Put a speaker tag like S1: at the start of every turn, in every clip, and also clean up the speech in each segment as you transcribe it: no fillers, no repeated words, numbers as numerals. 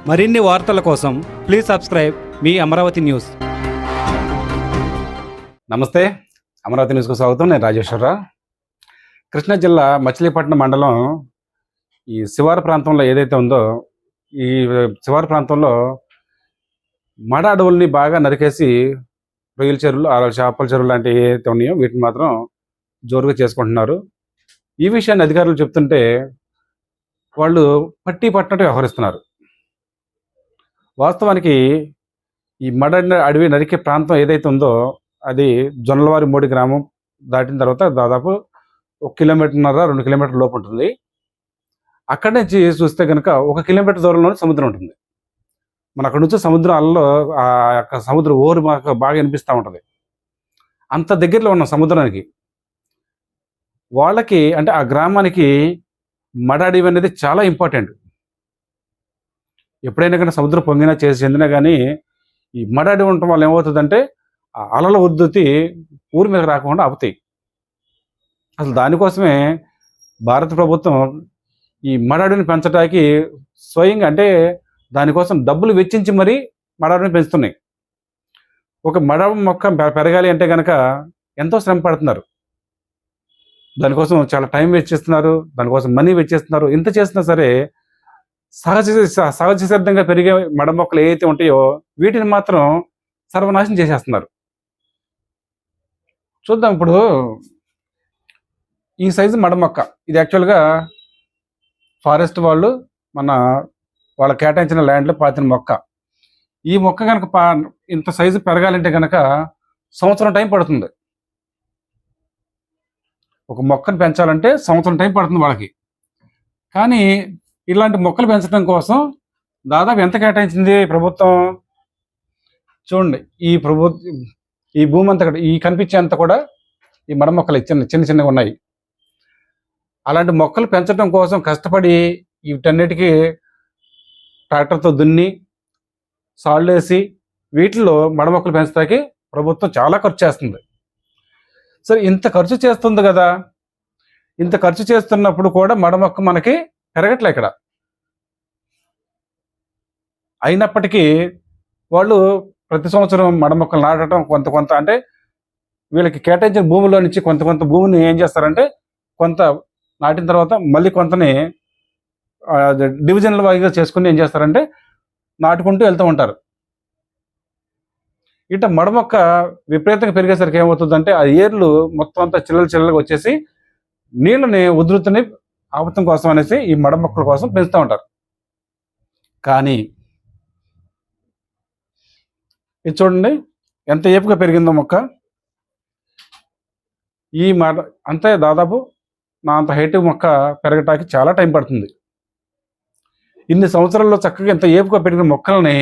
S1: మరిన్ని వార్తల కోసం please subscribe me Amaravati news.
S2: నమస్తే, అమరావతి న్యూస్కు స్వాగతం. నేను రాజేశ్వరరావు. కృష్ణా జిల్లా మచిలీపట్నం మండలం ఈ శివారు ప్రాంతంలో ఏదైతే ఉందో, ఈ శివారు ప్రాంతంలో మడ అడవుల్ని బాగా నరికేసి రొయ్యల చెరువులు, చేపల చెరువులు లాంటివి ఏదైతే ఉన్నాయో వీటిని మాత్రం జోరుగా చేసుకుంటున్నారు. ఈ విషయాన్ని అధికారులు చెప్తుంటే వాళ్ళు పట్టినట్టు వ్యవహరిస్తున్నారు. వాస్తవానికి ఈ మడ అడవి నరికే ప్రాంతం ఏదైతే ఉందో అది జొన్నలవారి మోడి గ్రామం దాటిన తర్వాత దాదాపు 1 కిలోమీటర్న్నర 2 కిలోమీటర్ల లోపు ఉంటుంది. అక్కడి నుంచి చూస్తే కనుక 1 కిలోమీటర్ దూరంలోనే సముద్రం ఉంటుంది. మన అక్కడ నుంచి సముద్రం అలలో ఆ యొక్క సముద్రం ఓరు మాకు బాగా వినిపిస్తూ ఉంటుంది. అంత దగ్గరలో ఉన్న సముద్రానికి వాళ్ళకి అంటే ఆ గ్రామానికి మడ అడవి అనేది చాలా ఇంపార్టెంట్. ఎప్పుడైనా కానీ సముద్రం పొంగినా చెందినా కానీ ఈ మడ అడవి ఉండటం వల్ల ఏమవుతుందంటే ఆ అలల ఉద్ధృతి ఊరి మీద రాకుండా ఆపుతాయి. అసలు దానికోసమే భారత ప్రభుత్వం ఈ మడ అడవిని పెంచడానికి స్వయంగా అంటే దానికోసం డబ్బులు వెచ్చించి మరీ మడ అడవిని పెంచుతున్నాయి. ఒక మడ మొక్క పెరగాలి అంటే కనుక ఎంతో శ్రమ పడుతున్నారు. దానికోసం చాలా టైం వెచ్చిస్తున్నారు, దానికోసం మనీ వెచ్చిస్తున్నారు. ఇంత చేసినా సరే సహజ సిద్ధంగా పెరిగే మడ మొక్కలు ఏవైతే ఉంటాయో వీటిని మాత్రం సర్వనాశనం చేసేస్తున్నారు. చూద్దాం. ఇప్పుడు ఈ సైజు మడ మొక్క ఇది యాక్చువల్గా ఫారెస్ట్ వాళ్ళు వాళ్ళ కేటాయించిన ల్యాండ్లో పాతిన మొక్క. ఈ మొక్క కనుక ఇంత సైజు పెరగాలంటే కనుక సంవత్సరం టైం పడుతుంది. ఒక మొక్కను పెంచాలంటే సంవత్సరం టైం పడుతుంది వాళ్ళకి. కానీ ఇలాంటి మొక్కలు పెంచడం కోసం దాదాపు ఎంత కేటాయించింది ప్రభుత్వం చూడండి. ఈ భూమి అంతా ఈ కనిపించేంత కూడా ఈ మడ మొక్కలు చిన్నగా ఉన్నాయి. అలాంటి మొక్కలు పెంచడం కోసం కష్టపడి వీటన్నిటికీ ట్రాక్టర్తో దున్ని సాల్డ్ వేసి వీటిల్లో మడ మొక్కలు పెంచడానికి ప్రభుత్వం చాలా ఖర్చు చేస్తుంది. సరే, ఇంత ఖర్చు చేస్తుంది కదా, ఇంత ఖర్చు చేస్తున్నప్పుడు కూడా మడ మొక్క మనకి పెరగట్లే ఇక్కడ. అయినప్పటికీ వాళ్ళు ప్రతి సంవత్సరం మడ మొక్కలు నాటడం కొంత అంటే వీళ్ళకి కేటాయించిన భూమిలో నుంచి కొంత భూమిని ఏం చేస్తారంటే కొంత నాటిన తర్వాత మళ్ళీ కొంతని డివిజన్ల వారీగా చేసుకుని ఏం చేస్తారంటే నాటుకుంటూ వెళ్తూ ఉంటారు. ఇట మడ మొక్క విపరీతంగా పెరిగేసరికి ఏమవుతుందంటే ఆ ఏర్లు మొత్తం అంతా చిల్లలుగా వచ్చేసి నీళ్ళని ఉధృతిని ఆపతం కోసం అనేసి ఈ మడ మొక్కల కోసం పెంచుతూ ఉంటారు. కానీ ఇది చూడండి ఎంత ఏపుగా పెరిగిందో మొక్క. ఈ మడ అంతే దాదాపు నా అంత హైట్ మొక్క పెరగటానికి చాలా టైం పడుతుంది. ఇన్ని సంవత్సరాల్లో చక్కగా ఇంత ఏపుగా పెరిగిన మొక్కల్ని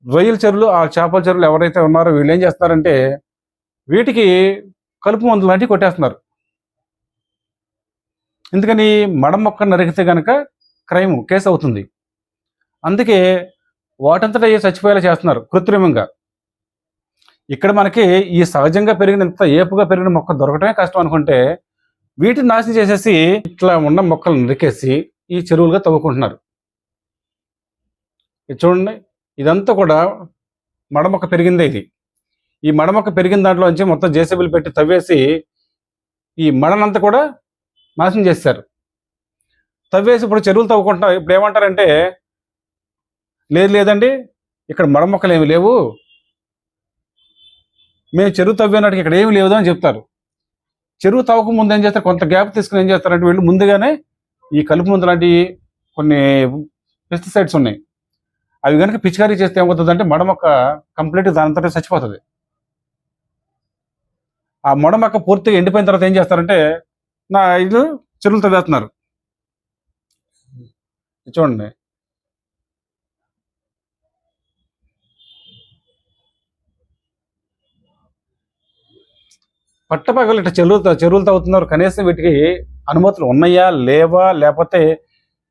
S2: రొయ్యల చెరువులు, ఆ చేపల చెరువులు ఎవరైతే ఉన్నారో వీళ్ళు ఏం చేస్తారంటే వీటికి కలుపు మందులు లాంటివి కొట్టేస్తున్నారు. ఎందుకని మడ మొక్క నరికితే కనుక కేసు అవుతుంది. అందుకే వాటంతటా చచ్చిపోయేలా చేస్తున్నారు కృత్రిమంగా. ఇక్కడ మనకి ఈ సహజంగా పెరిగిన ఇంత ఏపుగా పెరిగిన మొక్క దొరకటమే కష్టం అనుకుంటే వీటిని నాశనం చేసేసి ఇట్లా ఉన్న మొక్కలు నరికేసి ఈ చెరువులుగా తవ్వుకుంటున్నారు. ఇది చూడండి, ఇదంతా కూడా మడ మొక్క పెరిగిందే. ఈ మడ మొక్క పెరిగిన దాంట్లో నుంచి మొత్తం జేసీబీలు పెట్టి తవ్వేసి ఈ మడనంతా కూడా నాశనం చేశారు. తవ్వేసి ఇప్పుడు చెరువులు తవ్వుకుంటున్నారు. ఇప్పుడు ఏమంటారంటే లేదండి ఇక్కడ మడ మొక్కలు ఏమి లేవు, మేము చెరువు తవ్వేనాటికి ఇక్కడ ఏమి లేదు అని చెప్తారు. చెరువు తవ్వక ముందు ఏం చేస్తారు, కొంత గ్యాప్ తీసుకుని ఏం చేస్తారంటే వీళ్ళు ముందుగానే ఈ కలుపు మందు లాంటి కొన్ని పెస్టిసైడ్స్ ఉన్నాయి, అవి కనుక పిచికారీ చేస్తే ఏమవుతుందంటే మడ మొక్క కంప్లీట్ దానంతటా చచ్చిపోతుంది. ఆ మడ మొక్క పూర్తిగా ఎండిపోయిన తర్వాత ఏం చేస్తారంటే ఇది చెరువులు తవ్వేస్తున్నారు. చూడండి, పట్టపగలు ఇట్లా చెరువులు తవ్వుతున్నారు. కనీసం వీటికి అనుమతులు ఉన్నాయా లేవా, లేకపోతే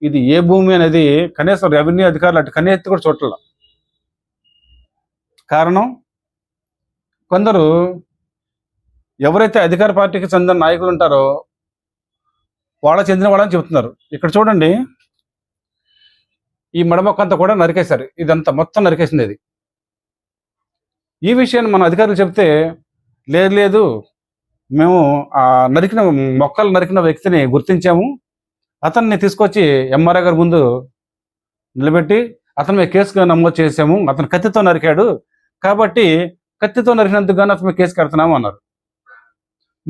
S2: ఇది ఏ భూమి అనేది కనీసం రెవెన్యూ అధికారులు అటు కనీసం కూడా చూడాల. కారణం కొందరు ఎవరైతే అధికార పార్టీకి చెందిన నాయకులు ఉంటారో చెందిన వాళ్ళని చెబుతున్నారు. ఇక్కడ చూడండి, ఈ మడమొక్క అంతా కూడా నరికేశారు. ఇదంతా మొత్తం నరికేసింది ఇది. ఈ విషయాన్ని మన అధికారులు చెప్తే, లేదు లేదు మేము ఆ మొక్కలు నరికిన వ్యక్తిని గుర్తించాము, అతన్ని తీసుకొచ్చి ఎంఆర్ఓ గారి ముందు నిలబెట్టి అతని మీద కేసు నమోదు చేసాము, అతను కత్తితో నరికాడు కాబట్టి కత్తితో నరికినందుకు గాను అతని మీద కేసు కడుతున్నాము అన్నారు.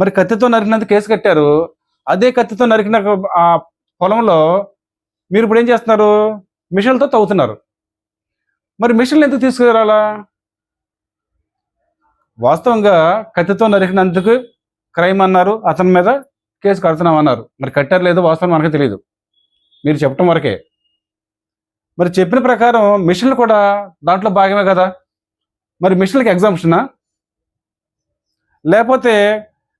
S2: మరి కత్తితో నరికినందుకు కేసు కట్టారు, అదే కత్తితో నరికిన ఆ పొలంలో మీరు ఇప్పుడు ఏం చేస్తున్నారు? మిషన్లతో తవ్వుతున్నారు. మరి మిషన్లు ఎందుకు తీసుకురాలా? వాస్తవంగా కత్తితో నరికినందుకు క్రైమ్ అన్నారు, అతని మీద కేసు కడుతున్నాం అన్నారు. మరి కట్టారు లేదో వాస్తవం మనకు తెలియదు, మీరు చెప్పడం వరకే. మరి చెప్పిన ప్రకారం మిషన్లు కూడా దాంట్లో భాగమే కదా. మరి మిషన్లకి ఎగ్జామ్షనా? లేకపోతే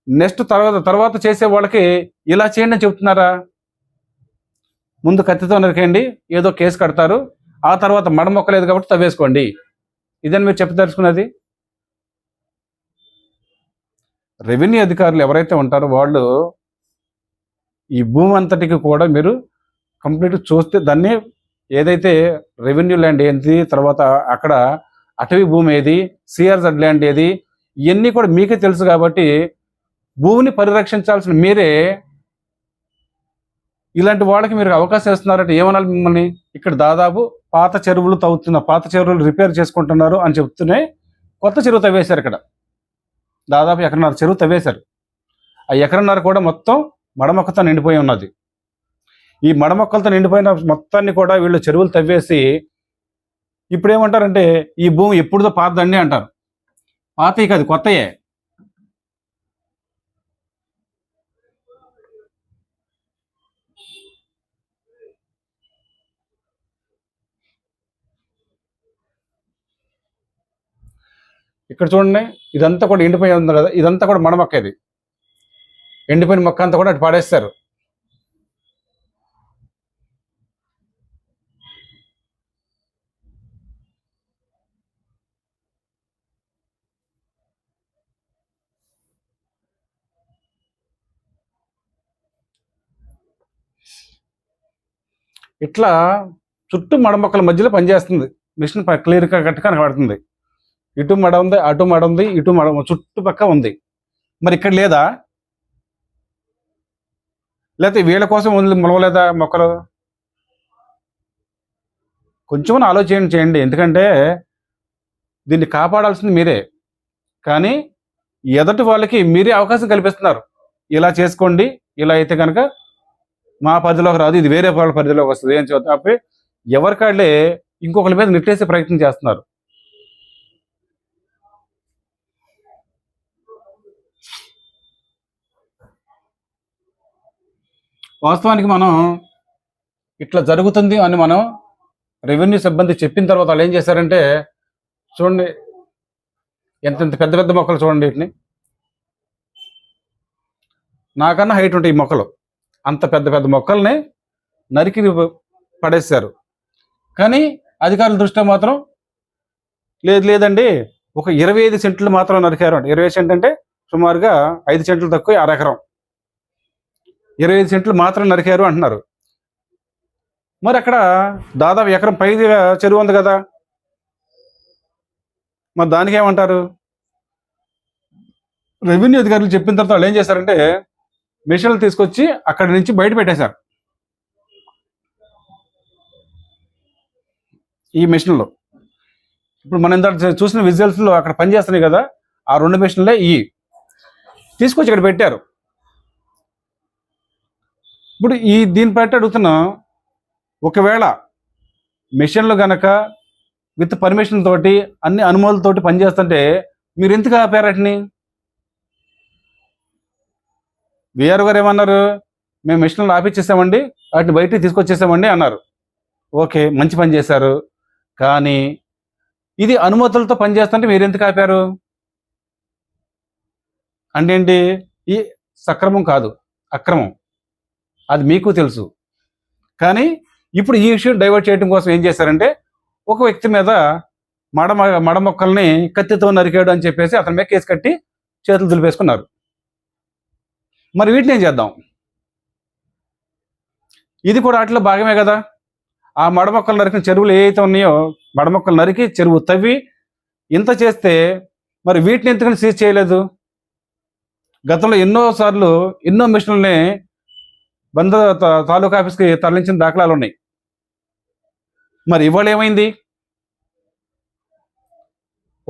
S2: నెక్స్ట్ తర్వాత చేసే వాళ్ళకి ఇలా చేయండి అని చెప్తున్నారా? ముందు కత్తితో నరికేయండి, ఏదో కేసు కడతారు, ఆ తర్వాత మడ మొక్కలేదు కాబట్టి తవ్వేసుకోండి, ఇదని మీరు చెప్పదలుచుకున్నది? రెవెన్యూ అధికారులు ఎవరైతే ఉంటారో వాళ్ళు ఈ భూమి అంతటికి కూడా మీరు కంప్లీట్ చూస్తే దాన్ని ఏదైతే రెవెన్యూ ల్యాండ్ ఏంటి, తర్వాత అక్కడ అటవీ భూమి ఏది, సిఆర్జెడ్ ల్యాండ్ ఏది, ఇవన్నీ కూడా మీకే తెలుసు కాబట్టి భూమిని పరిరక్షించాల్సిన మీరే ఇలాంటి వాళ్ళకి మీరు అవకాశం ఇస్తున్నారంటే ఏమనాలి మిమ్మల్ని? ఇక్కడ దాదాపు పాత చెరువులు రిపేర్ చేసుకుంటున్నారు అని చెప్తూనే కొత్త చెరువు తవ్వేశారు. ఇక్కడ దాదాపు ఎకరన్నర చెరువు తవ్వేశారు. ఆ ఎకరన్నర కూడా మొత్తం మడమొక్కతో నిండిపోయి ఉన్నది. ఈ మడమొక్కలతో నిండిపోయిన మొత్తాన్ని కూడా వీళ్ళు చెరువులు తవ్వేసి ఇప్పుడు ఏమంటారంటే ఈ భూమి ఎప్పుడుదో పాతదండి అంటారు. పాతయి కాదు, కొత్తయే. ఇక్కడ చూడండి, ఇదంతా కూడా ఎండిపోయి ఉంది కదా, ఇదంతా కూడా మడమొక్క. ఇది ఎండిపోయిన మొక్క అంతా కూడా అటు పాడేస్తారు. ఇట్లా చుట్టూ మడమొక్కల మధ్యలో పనిచేస్తుంది మిషన్. క్లియర్గా కట్ట కనబడుతుంది. ఇటు మడ ఉంది, అటు మడ ఉంది, ఇటు మడ చుట్టుపక్క ఉంది. మరి ఇక్కడ లేదా? లేకపోతే వీళ్ళ కోసం మొలవలేదా మొక్కలు? కొంచెం ఆలోచన చేయండి. ఎందుకంటే దీన్ని కాపాడాల్సింది మీరే, కానీ ఎదటి వాళ్ళకి మీరే అవకాశం కల్పిస్తున్నారు. ఇలా చేసుకోండి, ఇలా అయితే కనుక మా పరిధిలోకి రాదు, ఇది వేరే వాళ్ళ పరిధిలోకి వస్తుంది అని చెప్పి ఎవరికాళ్ళే ఇంకొకరి మీద నెట్టేసే ప్రయత్నం చేస్తున్నారు. వాస్తవానికి మనం ఇట్లా జరుగుతుంది అని మనం రెవెన్యూ సిబ్బంది చెప్పిన తర్వాత వాళ్ళు ఏం చేశారంటే, చూడండి ఎంత పెద్ద పెద్ద మొక్కలు చూడండి, వీటిని నాకన్నా హైట్ ఉంటాయి ఈ మొక్కలు. అంత పెద్ద పెద్ద మొక్కల్ని నరికి పడేశారు. కానీ అధికారుల దృష్టిలో మాత్రం లేదండి, ఒక 25 సెంట్లు మాత్రం నరికారు అంటే. 20 సెంట్ అంటే సుమారుగా 5 సెంట్లు తక్కువ, 6 ఎకరం. 25 సెంట్లు మాత్రం నరికారు అంటున్నారు. మరి అక్కడ దాదాపు ఎకరం పై చెరువు ఉంది కదా, మరి దానికి ఏమంటారు? రెవెన్యూ అధికారులు చెప్పిన తర్వాత వాళ్ళు ఏం చేశారంటే మిషన్లు తీసుకొచ్చి అక్కడి నుంచి బయట పెట్టేశారు. ఈ మిషన్లు ఇప్పుడు మనం ఇంత చూసిన విజువల్స్లో అక్కడ పనిచేస్తున్నాయి కదా, ఆ 2 మిషన్లే తీసుకొచ్చి ఇక్కడ పెట్టారు. ఇప్పుడు దీని బట్టి అడుగుతున్నా, ఒకవేళ మిషన్లు గనక విత్ పర్మిషన్ తోటి అన్ని అనుమతులతోటి పనిచేస్తుంటే మీరు ఎందుకు ఆపారటిని? విఆర్ గారు ఏమన్నారు? మేము మిషన్లు ఆపిచ్చేసామండి, వాటిని బయటికి తీసుకొచ్చేసామండి అన్నారు. ఓకే, మంచి పని చేశారు. కానీ ఇది అనుమతులతో పనిచేస్తుంటే మీరు ఎందుకు ఆపారు అంటే ఏంటి? ఈ సక్రమం కాదు, అక్రమం, అది మీకు తెలుసు. కానీ ఇప్పుడు ఈ విషయం డైవర్ట్ చేయడం కోసం ఏం చేశారంటే ఒక వ్యక్తి మీద మడ మొక్కల్ని కత్తితో నరికాడు అని చెప్పేసి అతని మీద కేసు కట్టి చేతులు దులిపేసుకున్నారు. మరి వీటిని ఏం చేద్దాం? ఇది కూడా వాటిలో భాగమే కదా. ఆ మడ మొక్కలు నరికిన చెరువులు ఏవైతే ఉన్నాయో మడ మొక్కలు నరికి చెరువు తవ్వి ఇంత చేస్తే మరి వీటిని ఎందుకని సీజ్ చేయలేదు? గతంలో ఎన్నోసార్లు ఎన్నో మిషన్లని బంద తాలూకా ఆఫీస్కి తరలించిన దాఖలాలు ఉన్నాయి. మరి ఇవాళ ఏమైంది?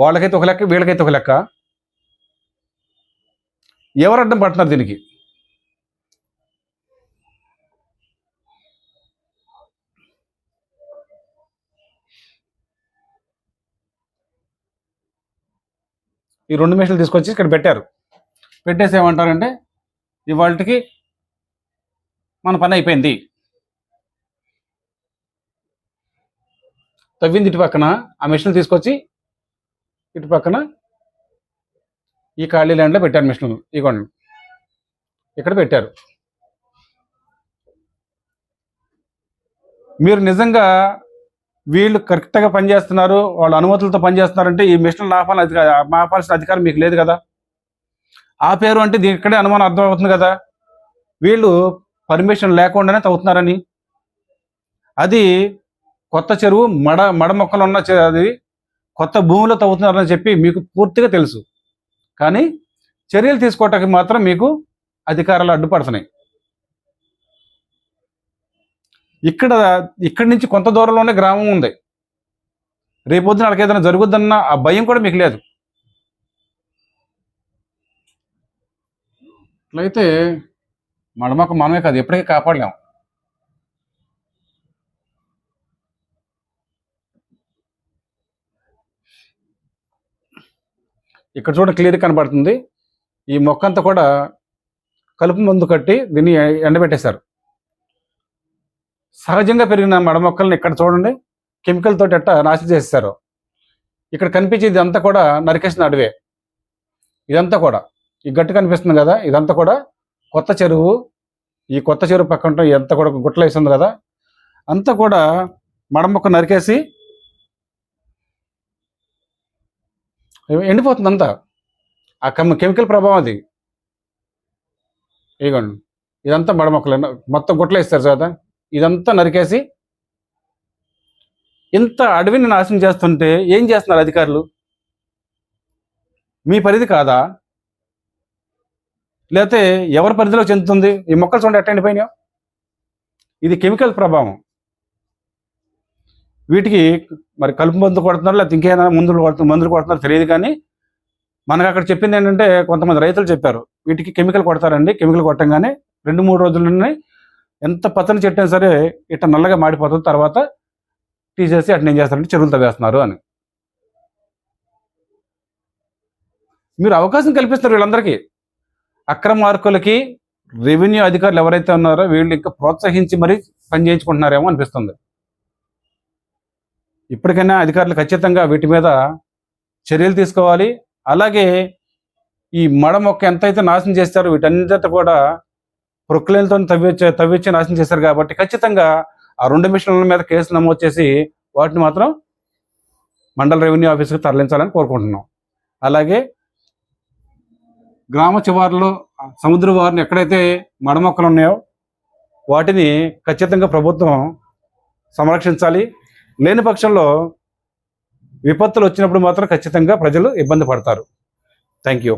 S2: వాళ్ళకైతే ఒక లెక్క, వీళ్ళకైతే ఒక లెక్క. ఎవరు అడ్డం పడుతున్నారు దీనికి? ఈ 2 మిషన్లు తీసుకొచ్చి ఇక్కడ పెట్టారు. పెట్టేసి ఏమంటారంటే ఇవాళకి మన పని అయిపోయింది. తవ్వింది ఇటు పక్కన, ఆ మిషన్లు తీసుకొచ్చి ఇటు పక్కన ఈ ఖాళీ ల్యాండ్లో పెట్టారు మిషన్లు. ఇగోండి ఇక్కడ పెట్టారు. మీరు నిజంగా వీళ్ళు కరెక్ట్గా పనిచేస్తున్నారు, వాళ్ళ అనుమతులతో పనిచేస్తున్నారంటే ఈ మిషన్లు ఆపాల్సిన అధికారం మీకు లేదు కదా. ఆపారు అంటే దీని ఇక్కడే అనుమానం అర్థమవుతుంది కదా, వీళ్ళు పర్మిషన్ లేకుండానే తవ్వుతున్నారని. అది కొత్త చెరువు, మడ మొక్కలు ఉన్న అది కొత్త భూమిలో తవ్వుతున్నారని చెప్పి మీకు పూర్తిగా తెలుసు. కానీ చర్యలు తీసుకోవటానికి మాత్రం మీకు అధికారాలు అడ్డుపడుతున్నాయి. ఇక్కడి నుంచి కొంత దూరంలోనే గ్రామం ఉంది. రేపొద్దున వాళ్ళకి ఏదైనా జరుగుద్దన్న ఆ భయం కూడా మీకు లేదు. అట్లయితే మడమొక్క మనమే కాదు, ఎప్పటికీ కాపాడలేము. ఇక్కడ చూడ క్లియర్ కనబడుతుంది. ఈ మొక్క అంతా కూడా కలుపు మందు కట్టి దీన్ని ఎండబెట్టేశారు. సహజంగా పెరిగిన మడ మొక్కల్ని ఇక్కడ చూడండి కెమికల్ తోటి ఎట్ట నాశనం చేసేసారు. ఇక్కడ కనిపించేది ఇదంతా కూడా నరికేసిన అడవే. ఇదంతా కూడా ఈ గట్టు కనిపిస్తుంది కదా, ఇదంతా కూడా కొత్త చెరువు. ఈ కొత్త చెరువు పక్కన ఇదంతా కూడా గుట్టలు వేసింది కదా, అంతా కూడా మడ మొక్క నరికేసి ఎండిపోతుంది అంతా. ఆ కెమికల్ ప్రభావం అది. ఇగోండి ఇదంతా మడ మొక్కలు మొత్తం గుట్టలు వేస్తారు కదా, ఇదంతా నరికేసి ఇంత అడవిని నాశనం చేస్తుంటే ఏం చేస్తున్నారు అధికారులు? మీ పరిధి కాదా? లేకపోతే ఎవరి పరిధిలో చెందుతుంది? ఈ మొక్కలు చూడండి ఎట్ట ఎండిపోయినాయో. ఇది కెమికల్ ప్రభావం. వీటికి మరి కలుపు మందు కొడుతున్నారు, లేకపోతే ఇంకేమైనా మందులు కొడుతున్నారు తెలియదు. కానీ మనకు అక్కడ చెప్పింది ఏంటంటే కొంతమంది రైతులు చెప్పారు వీటికి కెమికల్ కొడతారండి. కెమికల్ కొట్టంగానే 2-3 రోజుల్లోనే ఎంత పచ్చని చెట్టు అయినా సరే ఇట్లా నల్లగా మాడిపోతుంది, తర్వాత తీసేసి అట్లా ఏం చేస్తారంటే చెరువులు తవ్వేస్తున్నారు అని. మీరు అవకాశం కల్పిస్తారు వీళ్ళందరికీ. అక్రమార్కులకి రెవెన్యూ అధికారులు ఎవరైతే ఉన్నారో వీళ్ళు ఇంకా ప్రోత్సహించి మరీ పని చేయించుకుంటున్నారేమో అనిపిస్తుంది. ఇప్పటికైనా అధికారులు ఖచ్చితంగా వీటి మీద చర్యలు తీసుకోవాలి. అలాగే ఈ మడ మొక్క ఎంతైతే నాశనం చేస్తారో వీటన్నిటి కూడా ప్రొక్లైన్లతో తవ్వించి నాశనం చేశారు కాబట్టి ఖచ్చితంగా ఆ 2 మిషన్ల మీద కేసు నమోదు చేసి వాటిని మాత్రం మండల రెవెన్యూ ఆఫీస్కి తరలించాలని కోరుకుంటున్నాం. అలాగే గ్రామ చివరిలో సముద్ర వారిని ఎక్కడైతే మడ మొక్కలు ఉన్నాయో వాటిని ఖచ్చితంగా ప్రభుత్వం సంరక్షించాలి. లేని పక్షంలో విపత్తులు వచ్చినప్పుడు మాత్రం ఖచ్చితంగా ప్రజలు ఇబ్బంది పడతారు. Thank you.